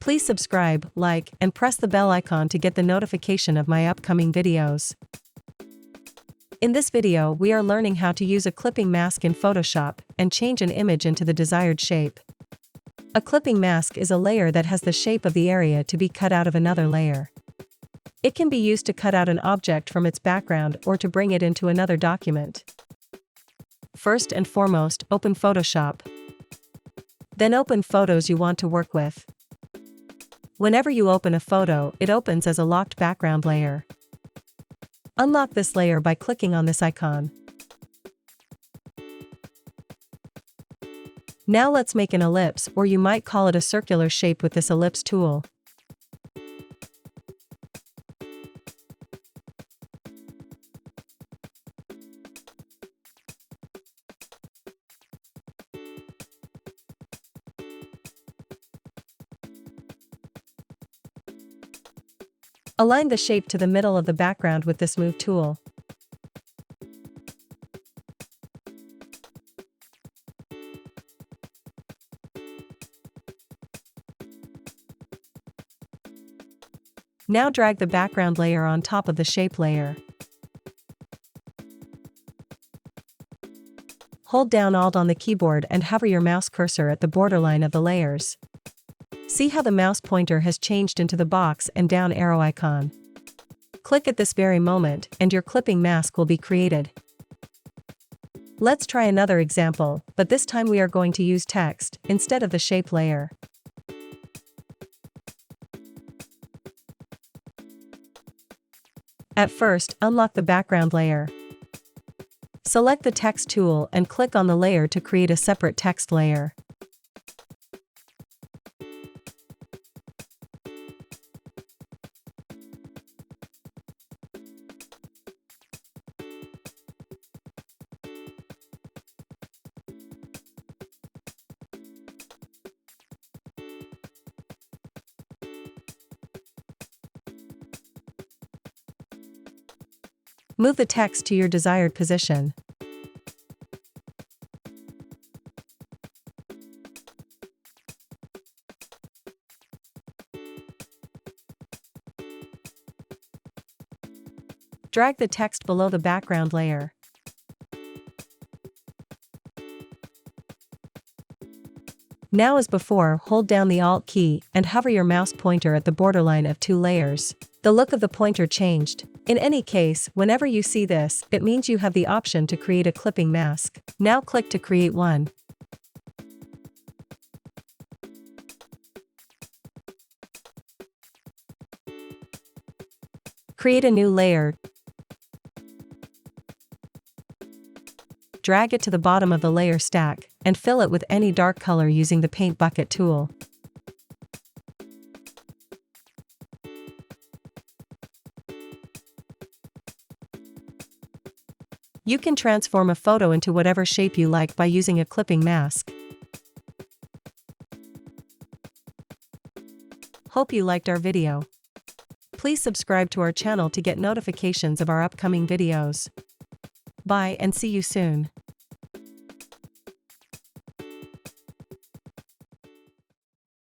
Please subscribe, like, and press the bell icon to get the notification of my upcoming videos. In this video, we are learning how to use a clipping mask in Photoshop and change an image into the desired shape. A clipping mask is a layer that has the shape of the area to be cut out of another layer. It can be used to cut out an object from its background or to bring it into another document. First and foremost, open Photoshop. Then open photos you want to work with. Whenever you open a photo, it opens as a locked background layer. Unlock this layer by clicking on this icon. Now let's make an ellipse, or you might call it a circular shape, with this ellipse tool. Align the shape to the middle of the background with this Move tool. Now drag the background layer on top of the shape layer. Hold down Alt on the keyboard and hover your mouse cursor at the borderline of the layers. See how the mouse pointer has changed into the box and down arrow icon. Click at this very moment, and your clipping mask will be created. Let's try another example, but this time we are going to use text instead of the shape layer. At first, unlock the background layer. Select the text tool and click on the layer to create a separate text layer. Move the text to your desired position. Drag the text below the background layer. Now, as before, hold down the Alt key and hover your mouse pointer at the borderline of two layers. The look of the pointer changed. In any case, whenever you see this, it means you have the option to create a clipping mask. Now click to create one. Create a new layer. Drag it to the bottom of the layer stack, and fill it with any dark color using the Paint Bucket tool. You can transform a photo into whatever shape you like by using a clipping mask. Hope you liked our video. Please subscribe to our channel to get notifications of our upcoming videos. Bye and see you soon.